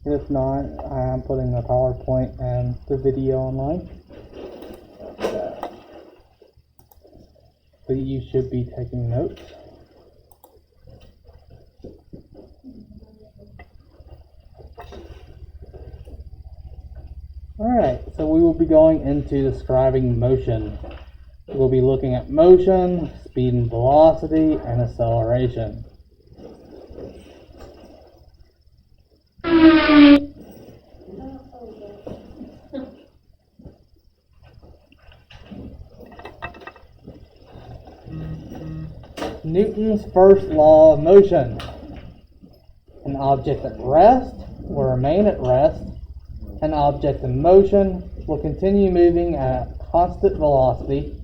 If not, I'm putting the PowerPoint and the video online. But you should be taking notes. Alright, so we will be going into describing motion. We'll be looking at motion, speed and velocity, and acceleration. Newton's first law of motion. An object at rest will remain at rest. An object in motion will continue moving at a constant velocity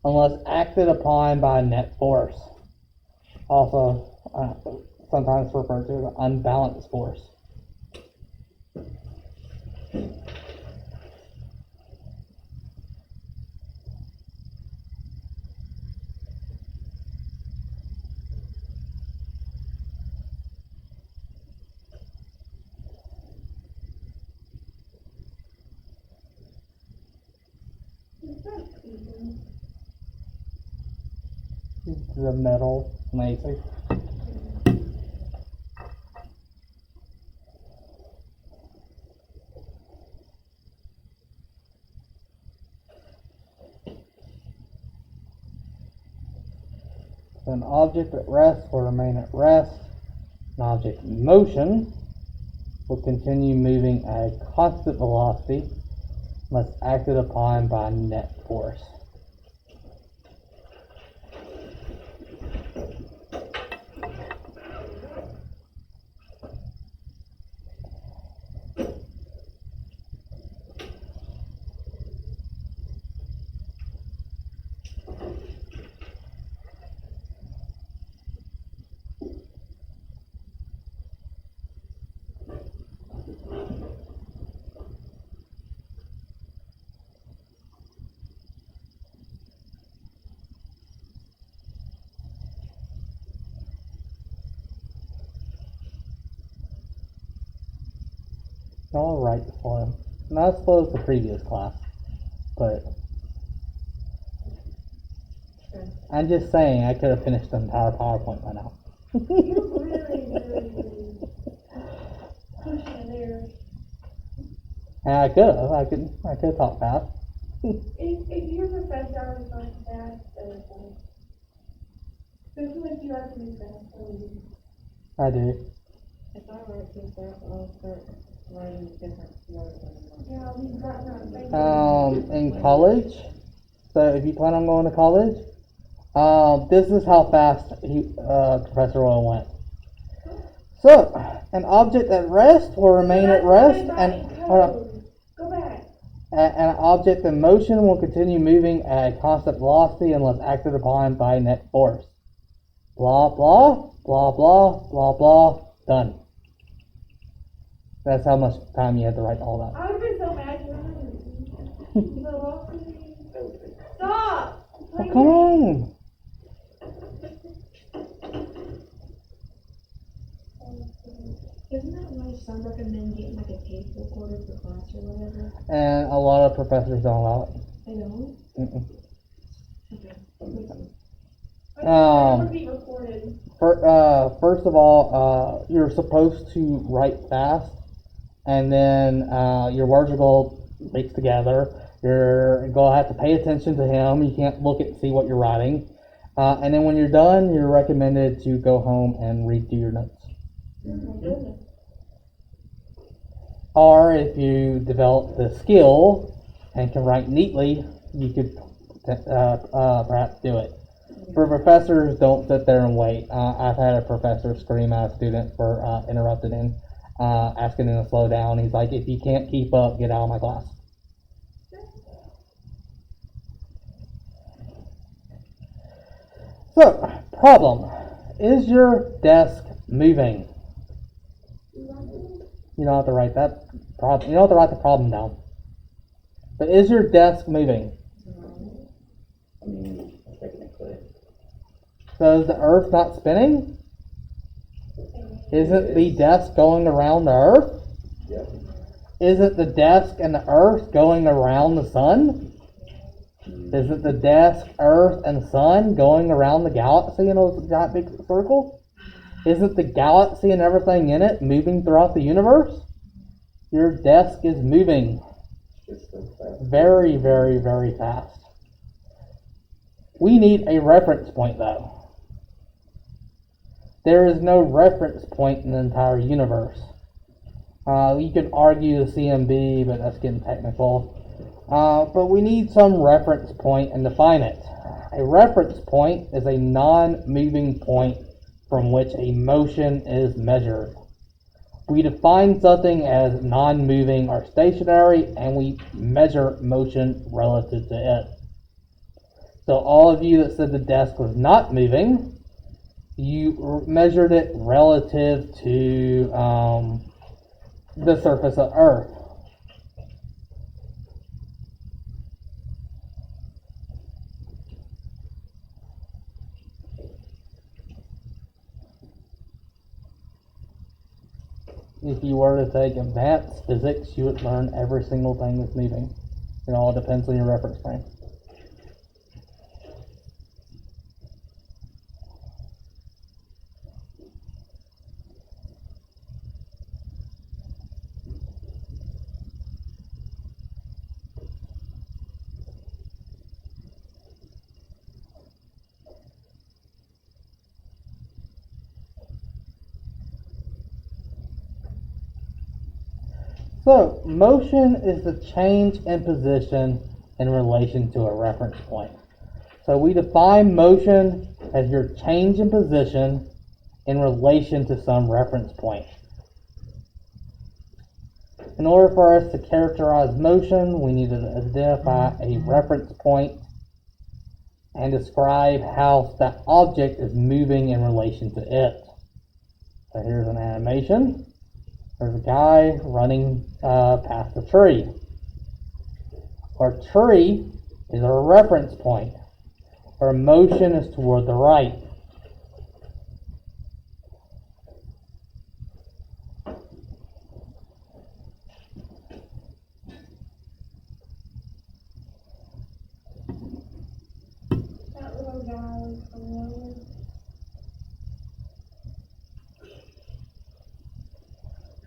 unless acted upon by a net force. Also, sometimes referred to as an unbalanced force. The metal, amazing. An object at rest will remain at rest. An object in motion will continue moving at a constant velocity unless acted upon by net force. All right for him. Not as slow as the previous class, but I'm just saying I could have finished the entire PowerPoint by now. You're really pushing there. And I could have talked fast. If your professor was like that, especially if you have to do that, I do. If I write too fast, I'll start writing different words. yeah, we've gotten our In college, so if you plan on going to college, this is how fast Professor Royal went. So, an object at rest will remain at rest, and Go back. an object in motion will continue moving at a constant velocity unless acted upon by net force. Blah, blah, blah, blah, blah, blah, done. That's how much time you had to write all that. I would have been so mad. Stop! Oh, come on! Isn't that why some recommend getting like a tape recorder for class or whatever? And a lot of professors don't allow it. I don't? Mm-mm. Okay. Would be recorded. First of all, you're supposed to write fast, and then your words are going to mix together. You're going to have to pay attention to him. You can't look at and see what you're writing. And then when you're done, you're recommended to go home and redo your notes. Or if you develop the skill and can write neatly, you could perhaps do it. For professors, don't sit there and wait. I've had a professor scream at a student for interrupting him, asking him to slow down. He's like, if you can't keep up, get out of my class. So, problem. Is your desk moving? You don't have to write that problem. You don't have to write the problem down. But is your desk moving? I mean, technically. So is the Earth not spinning? Isn't the desk going around the Earth? Yep. Isn't the desk and the earth going around the sun? Isn't the desk, earth, and sun going around the galaxy in a giant big circle? Isn't the galaxy and everything in it moving throughout the universe? Your desk is moving Just so fast. very, very, very fast. We need a reference point though. There is no reference point in the entire universe. You can argue the CMB, but that's getting technical. But we need some reference point and define it. A reference point is a non-moving point from which a motion is measured. We define something as non-moving or stationary, and we measure motion relative to it. So all of you that said the desk was not moving, you measured it relative to the surface of Earth. If you were to take advanced physics, you would learn every single thing that's moving. It all depends on your reference frame. So, motion is the change in position in relation to a reference point. So we define motion as your change in position in relation to some reference point. In order for us to characterize motion, we need to identify a reference point and describe how that object is moving in relation to it. So here's an animation. There's a guy running past a tree. Our tree is our reference point. Our motion is toward the right. That little guy is familiar.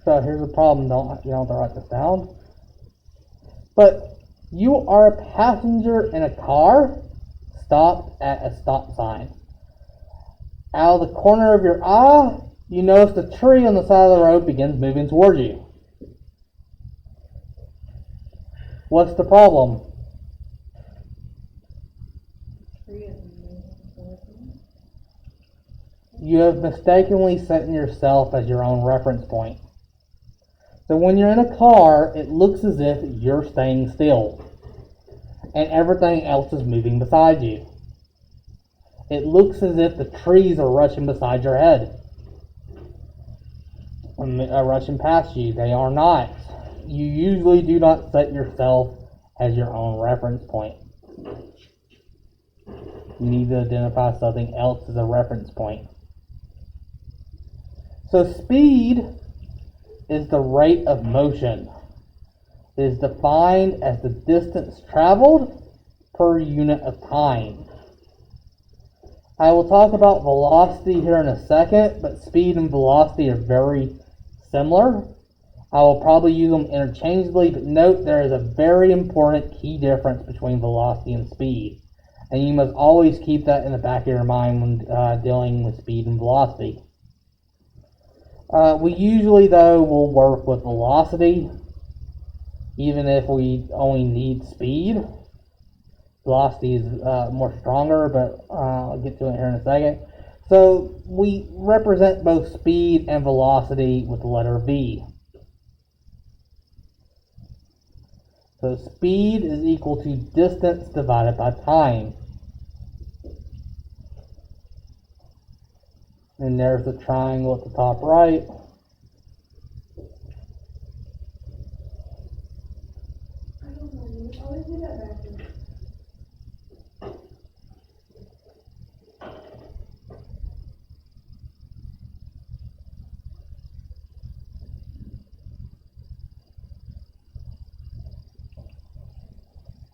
So here's the problem, you don't have to write this down. But you are a passenger in a car stopped at a stop sign. Out of the corner of your eye, you notice the tree on the side of the road begins moving towards you. What's the problem? You have mistakenly set yourself as your own reference point. So when you're in a car, it looks as if you're staying still and everything else is moving beside you. It looks as if the trees are rushing beside your head, rushing past you. They are not. You usually do not set yourself as your own reference point. You need to identify something else as a reference point. So speed is the rate of motion. It is defined as the distance traveled per unit of time. I will talk about velocity here in a second, but speed and velocity are very similar. I will probably use them interchangeably, but note there is a very important key difference between velocity and speed. And you must always keep that in the back of your mind when dealing with speed and velocity. We usually, though, will work with velocity, even if we only need speed. Velocity is more stronger, but I'll get to it here in a second. So we represent both speed and velocity with the letter V. So speed is equal to distance divided by time. And there's the triangle at the top right. I don't know, you always do that backwards.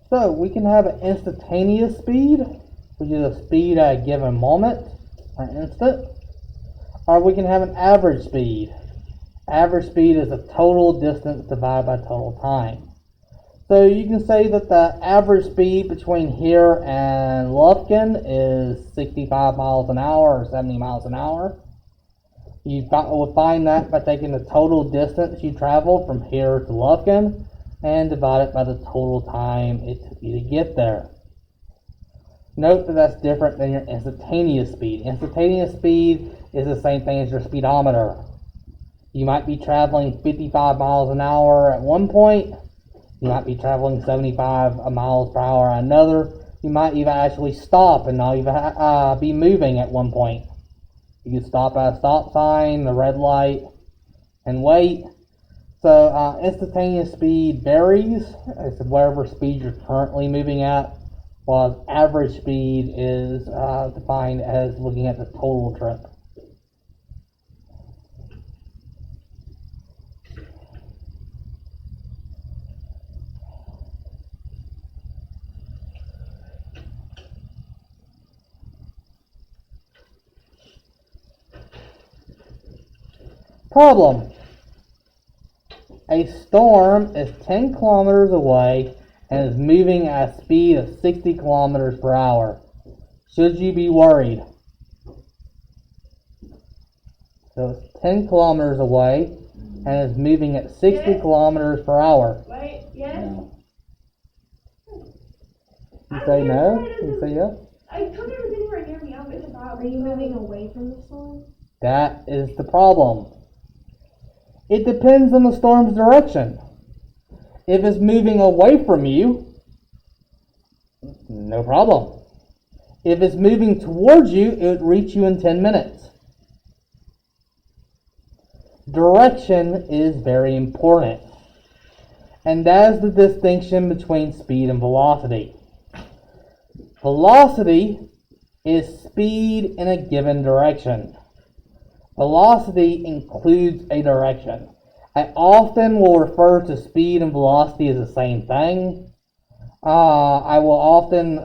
So we can have an instantaneous speed, which is a speed at a given moment or instant, or we can have an average speed. Average speed is the total distance divided by total time. So you can say that the average speed between here and Lufkin is 65 miles an hour or 70 miles an hour. You will find that by taking the total distance you traveled from here to Lufkin and divide it by the total time it took you to get there. Note that that's different than your instantaneous speed. Instantaneous speed is the same thing as your speedometer. You might be traveling 55 miles an hour at one point. You might be traveling 75 miles per hour at another. You might even actually stop and not even be moving at one point. You can stop at a stop sign, the red light, and wait. So instantaneous speed varies. It's whatever speed you're currently moving at, while average speed is defined as looking at the total trip. Problem. A storm is 10 kilometers away and is moving at a speed of 60 kilometers per hour. Should you be worried? So it's 10 kilometers away and is moving at 60 Yes. kilometers per hour. Wait, yes? No. You say no? You say yes? I told you it was anywhere near me. I'm with about. Are you moving away from the storm? That is the problem. It depends on the storm's direction. If it's moving away from you, no problem. If it's moving towards you, it would reach you in 10 minutes. Direction is very important. And that is the distinction between speed and velocity. Velocity is speed in a given direction. Velocity includes a direction. I often will refer to speed and velocity as the same thing. I will often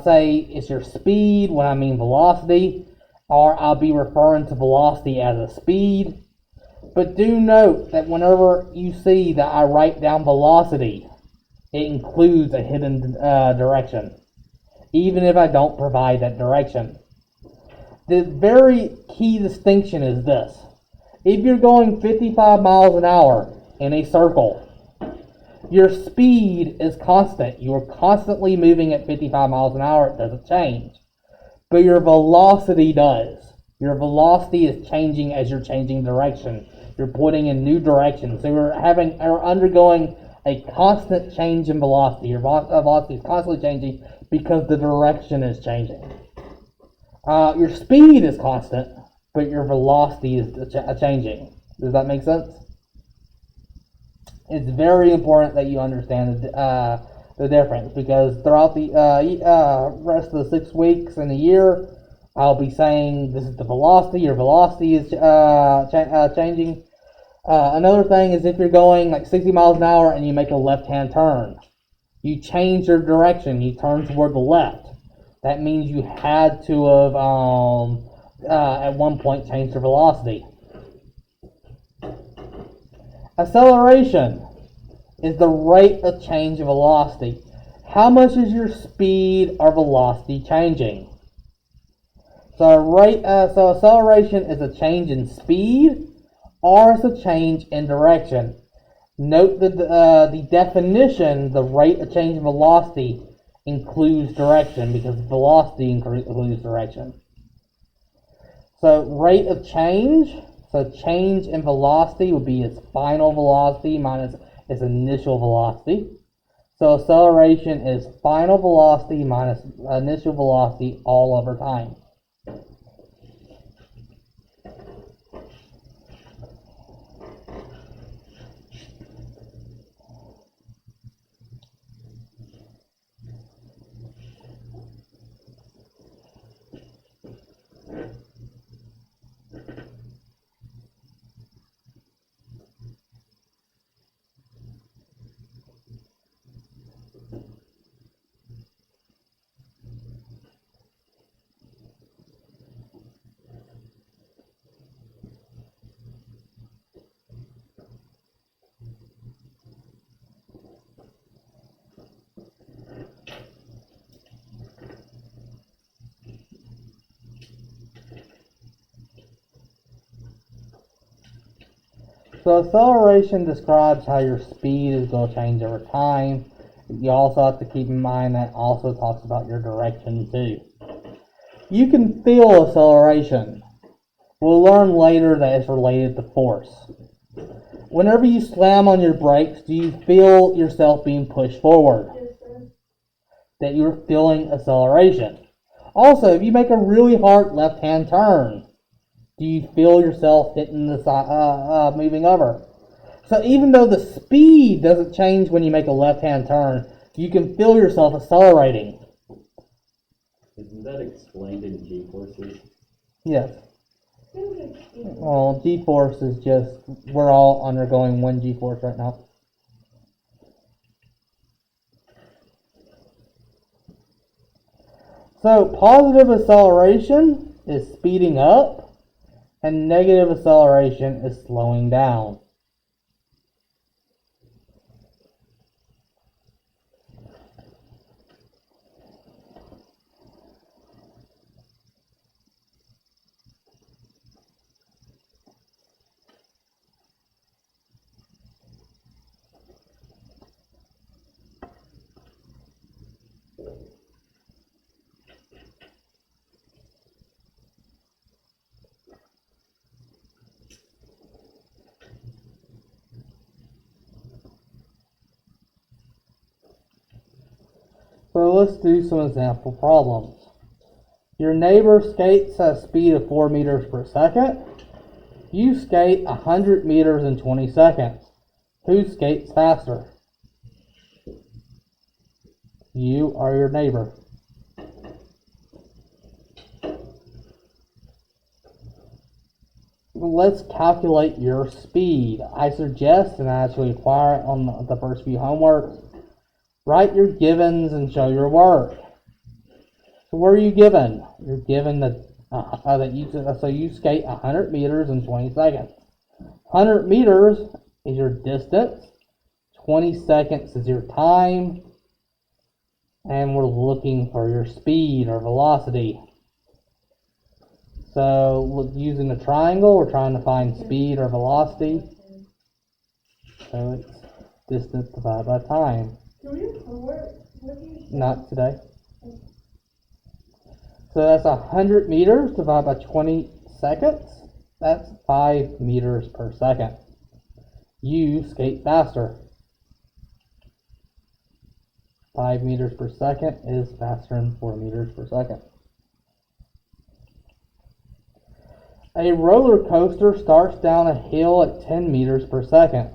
say it's your speed when I mean velocity, or I'll be referring to velocity as a speed. But do note that whenever you see that I write down velocity, it includes a hidden direction, even if I don't provide that direction. The very key distinction is this. If you're going 55 miles an hour in a circle, your speed is constant. You are constantly moving at 55 miles an hour. It doesn't change. But your velocity does. Your velocity is changing as you're changing direction. You're putting in new directions. So you're undergoing a constant change in velocity. Your velocity is constantly changing because the direction is changing. Your speed is constant, but your velocity is changing. Does that make sense? It's very important that you understand the difference, because throughout the rest of the 6 weeks in the year, I'll be saying this is the velocity. Your velocity is changing. Another thing is if you're going like 60 miles an hour and you make a left-hand turn, you change your direction. You turn toward the left. That means you had to have at one point changed your velocity. Acceleration is the rate of change of velocity. How much is your speed or velocity changing? So acceleration is a change in speed or it's a change in direction. Note that the definition, the rate of change in velocity, includes direction, because velocity includes direction. So rate of change, so change in velocity would be its final velocity minus its initial velocity. So acceleration is final velocity minus initial velocity all over time. So acceleration describes how your speed is going to change over time. You also have to keep in mind that also talks about your direction too. You can feel acceleration. We'll learn later that it's related to force. Whenever you slam on your brakes, do you feel yourself being pushed forward? Yes, sir. That you're feeling acceleration. Also, if you make a really hard left-hand turn, do you feel yourself hitting the side, moving over? So even though the speed doesn't change when you make a left-hand turn, you can feel yourself accelerating. Isn't that explained in G-forces? Yes. Well, G-force is just, we're all undergoing one G-force right now. So positive acceleration is speeding up, and negative acceleration is slowing down. So let's do some example problems. Your neighbor skates at a speed of 4 meters per second. You skate 100 meters in 20 seconds. Who skates faster? You or your neighbor? Let's calculate your speed. I suggest, and I actually require it on the first few homeworks, write your givens and show your work. So what are you given? You're given so you skate 100 meters in 20 seconds. 100 meters is your distance. 20 seconds is your time. And we're looking for your speed or velocity. So using the triangle, we're trying to find speed or velocity. So it's distance divided by time. Can we record? What do you say? Not today. So that's 100 meters divided by 20 seconds. That's 5 meters per second. You skate faster. 5 meters per second is faster than 4 meters per second. A roller coaster starts down a hill at 10 meters per second.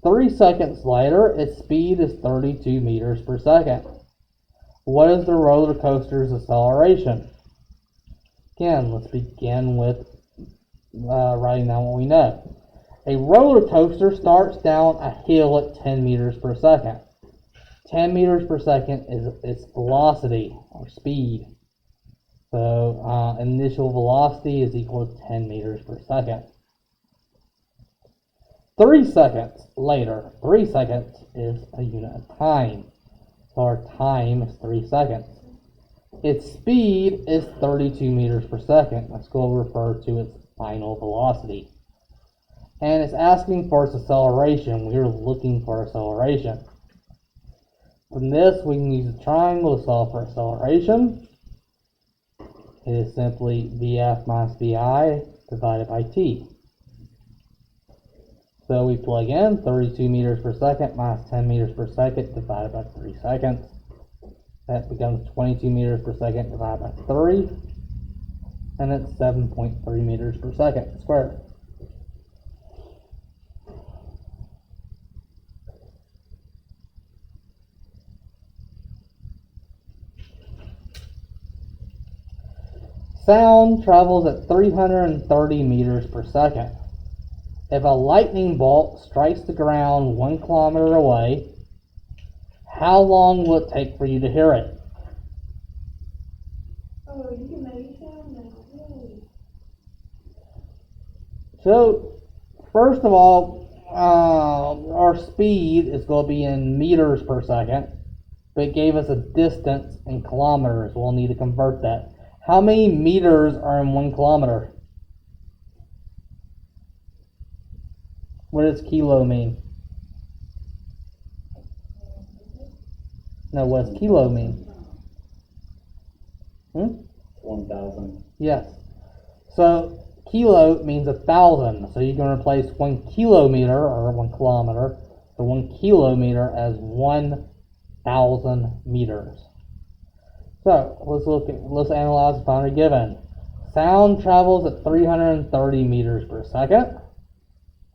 3 seconds later, its speed is 32 meters per second. What is the roller coaster's acceleration? Again, let's begin with writing down what we know. A roller coaster starts down a hill at 10 meters per second. 10 meters per second is its velocity or speed. So initial velocity is equal to 10 meters per second. 3 seconds later, 3 seconds is a unit of time. So our time is 3 seconds. Its speed is 32 meters per second. Let's go refer to its final velocity. And it's asking for its acceleration. We're looking for acceleration. From this, we can use a triangle to solve for acceleration. It is simply Vf minus Vi divided by t. So we plug in 32 meters per second minus 10 meters per second divided by 3 seconds. That becomes 22 meters per second divided by 3. And it's 7.3 meters per second squared. Sound travels at 330 meters per second. If a lightning bolt strikes the ground 1 kilometer away, how long will it take for you to hear it? Oh, you can make sound now. Really? So, first of all, our speed is going to be in meters per second, but it gave us a distance in kilometers. We'll need to convert that. How many meters are in 1 kilometer? What does kilo mean? No, what does kilo mean? 1,000. Yes. So kilo means 1,000. So you can replace 1 kilometer or 1 kilometer or 1 kilometer as 1,000 meters. So let's analyze the boundary given. Sound travels at 330 meters per second.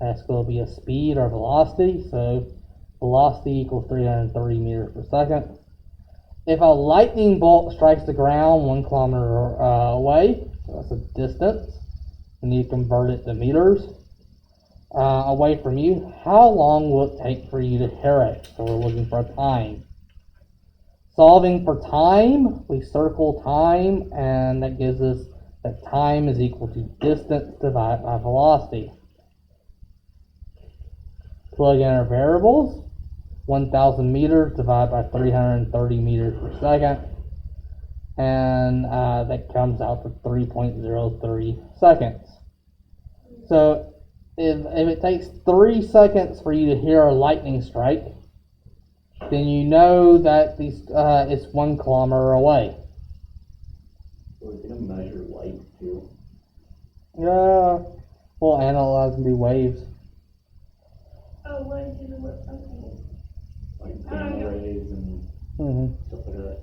That's going to be a speed or velocity. So velocity equals 330 meters per second. If a lightning bolt strikes the ground 1 kilometer away, so that's a distance, we need to convert it to meters, away from you, how long will it take for you to hear it? So we're looking for a time. Solving for time, we circle time, and that gives us that time is equal to distance divided by velocity. Plug in our variables. 1,000 meters divided by 330 meters per second, and that comes out to 3.03 seconds. So if it takes 3 seconds for you to hear a lightning strike, then you know that it's 1 kilometer away. We're going to measure light too. Yeah, we'll analyze and do waves. Oh, what is it? Okay. Like gamma rays and stuff like that.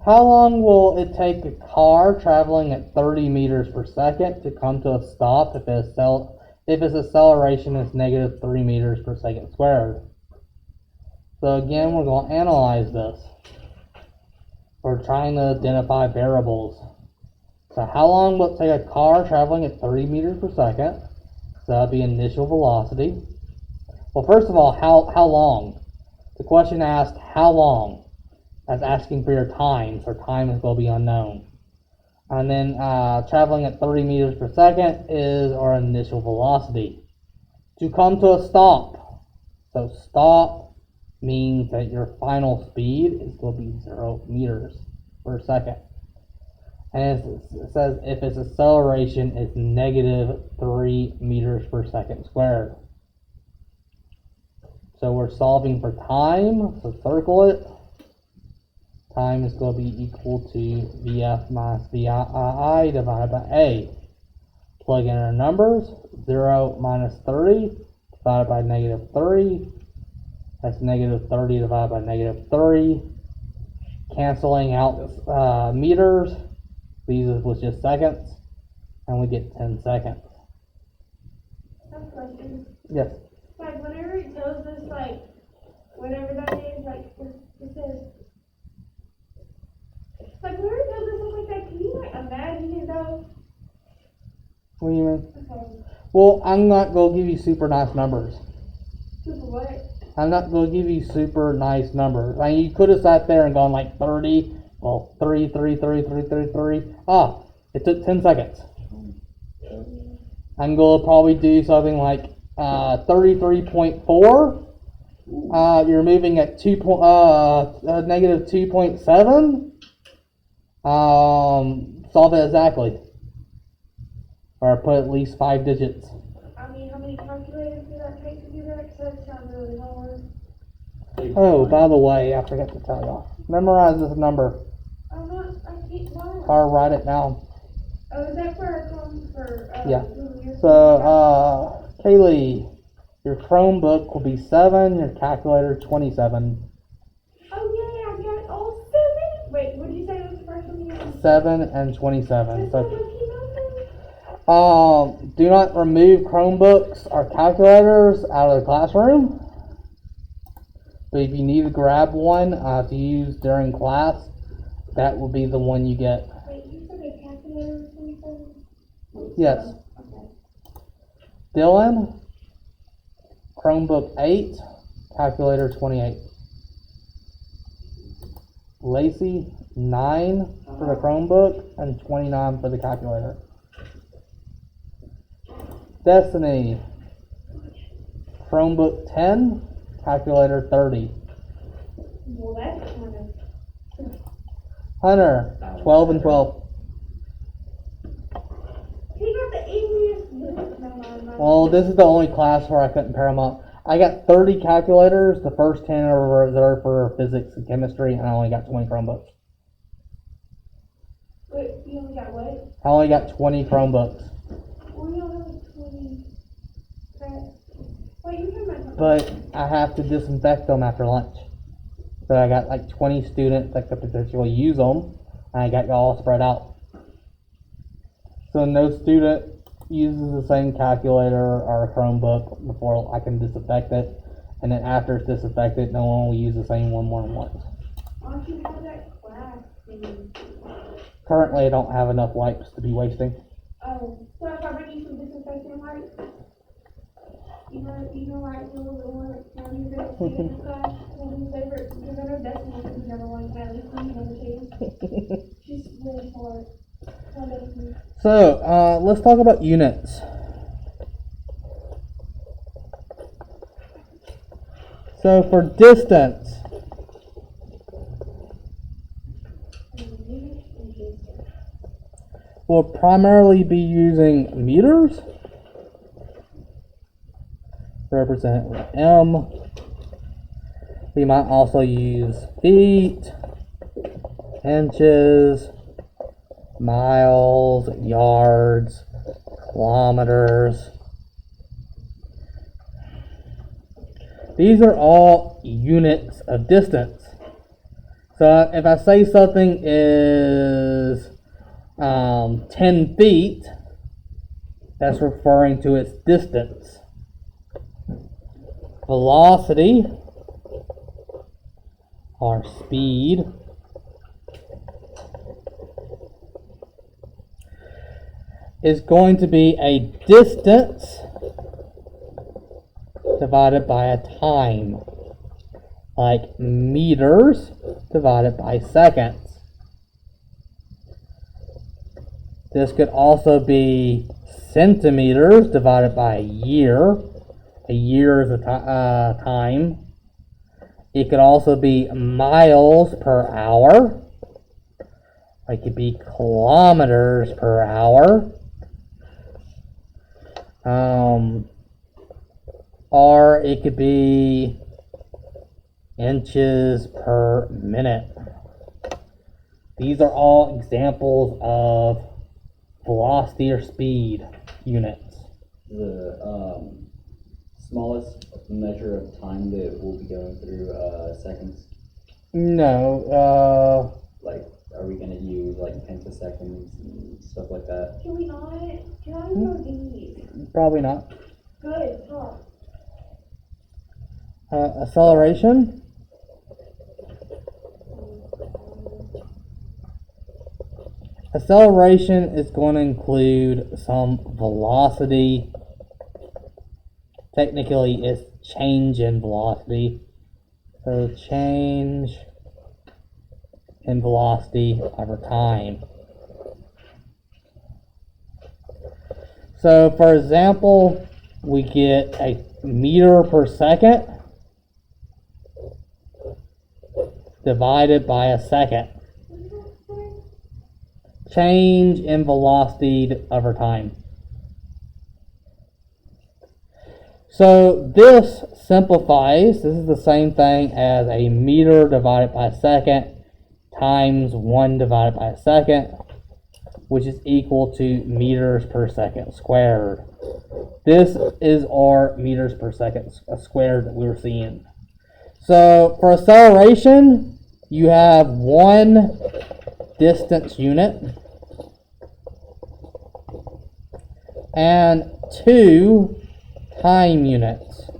How long will it take a car traveling at 30 meters per second to come to a stop if its acceleration is negative 3 meters per second squared? So again, we're going to analyze this. We're trying to identify variables. So how long will it take a car traveling at 30 meters per second? So that would be initial velocity. Well, first of all, how long? The question asked how long. That's asking for your time, so time is going to be unknown. And then traveling at 30 meters per second is our initial velocity. To come to a stop. So stop means that your final speed is going to be 0 meters per second. And it says if its acceleration is negative 3 meters per second squared. So we're solving for time, so circle it. Time is going to be equal to Vf minus Vi divided by A. Plug in our numbers. 0 minus 30 divided by negative 3. That's negative 30 divided by negative 3. Canceling out meters. These was just seconds. And we get 10 seconds. I have a question. Yes. Like, whenever it tells us, like, whatever that is, like, it says, like, whenever it tells us something like that, can you, like, imagine it, though? What do you mean? Okay. Well, I'm not going to give you super nice numbers. Super what? I'm not going to give you super nice numbers. I mean, you could have sat there and gone like 30, well, 3. Ah, it took 10 seconds. I'm going to probably do something like 33.4. You're moving at negative 2.7. Solve it exactly. Or put at least 5 digits. I mean, how many calculators did that take to do that? Because that sounds really hard. Oh, by the way, I forgot to tell y'all. Memorize this number I can't find it. or write it down. Oh, is that for Yeah. your So, Kaylee, your Chromebook will be 7, your calculator 27. Oh, yeah, I got it all 7. Wait, what did you say was the first one you had? 7 and 27. So, So, do not remove Chromebooks or calculators out of the classroom. But if you need to grab one to use during class, that will be the one you get. Wait, you said a calculator was 27? Yes. Okay. Dylan, Chromebook 8, calculator 28. Lacey, 9 for the Chromebook and 29 for the calculator. Destiny, Chromebook 10, calculator 30. Well, that's kind of... Hunter, 12 and 12. He got the easiest. No. on my. Well, this is the only class where I couldn't pair them up. I got 30 calculators. The first 10 are reserved for physics and chemistry, and I only got 20 Chromebooks. Wait, you only got what? I only got 20 Chromebooks. We don't have like 20. Okay. Wait, you talking about But I have to disinfect them after lunch. So I got like 20 students that could potentially use them, and I got y'all spread out. So no student uses the same calculator or Chromebook before I can disinfect it, and then after it's disinfected, no one will use the same one more than once. Why don't you have that class thing? Currently, I don't have enough wipes to be wasting. Oh, so if I bring you some disinfectant wipes, you know, like the little one that's down here that you in class, one of your favorites, because I know Destiny is number one, at least one number two. She's really smart. Tell Destiny. So, let's talk about units. So for distance, we'll primarily be using meters, represented with M. We might also use feet, inches, miles, yards, kilometers. These are all units of distance. So if I say something is 10 feet, that's referring to its distance. Velocity, or speed, is going to be a distance divided by a time, like meters divided by seconds. This could also be centimeters divided by a year. A year is a time. It could also be miles per hour. It could be kilometers per hour. Or it could be inches per minute. These are all examples of velocity or speed units. The smallest measure of time that we'll be going through seconds. No, Like, are we gonna use like femtoseconds and stuff like that? Can we not? Can I know these? probably not. Good, talk. Acceleration. Acceleration is going to include some velocity. Technically, it's change in velocity. So change in velocity over time. So for example, we get a meter per second divided by a second. Change in velocity over time. So this simplifies. This is the same thing as a meter divided by a second times 1 divided by a second, which is equal to meters per second squared. This is our meters per second squared that we were seeing. So for acceleration, you have 1 distance unit and 2 time units.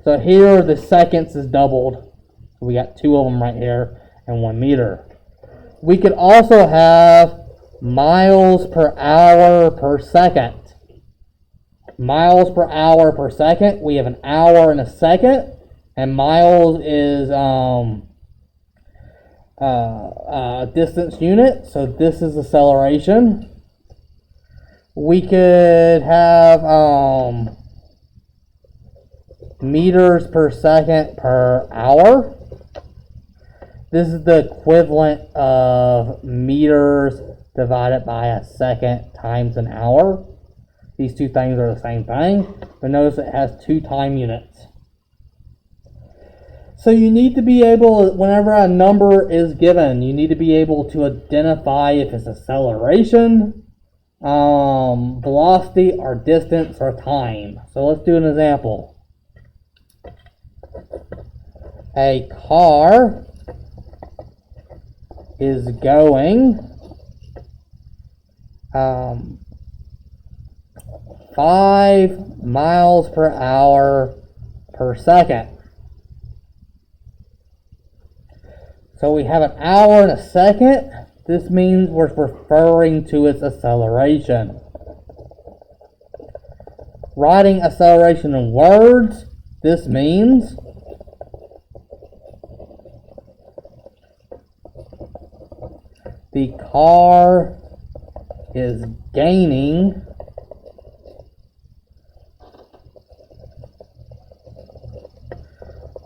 So here the seconds is doubled. So we got 2 of them right here and 1 meter. We could also have miles per hour per second. Miles per hour per second. We have an hour and a second, and miles is distance unit. So this is acceleration. We could have meters per second per hour. This is the equivalent of meters divided by a second times an hour. these two things are the same thing, but notice it has two time units. So you need to be able, whenever a number is given, you need to be able to identify if it's acceleration, velocity, or distance, or time. So let's do an example. A car is going 5 miles per hour per second. So we have an hour and a second. This means we're referring to its acceleration. Writing acceleration in words, this means the car is gaining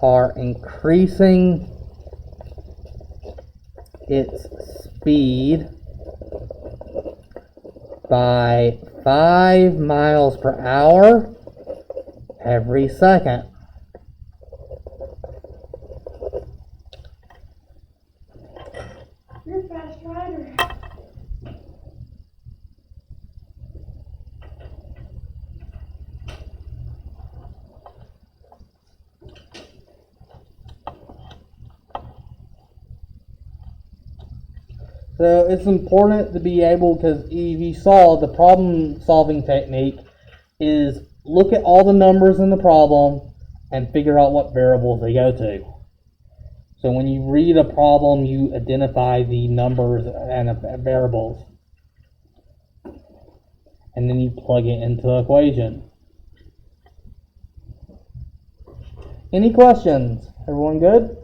or increasing its speed by 5 miles per hour every second. You're a fast rider. So it's important to be able, because if you saw the problem solving technique is look at all the numbers in the problem and figure out what variables they go to. So when you read a problem, you identify the numbers and variables, and then you plug it into the equation. Any questions? Everyone good?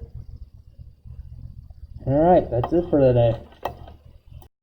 All right, that's it for today.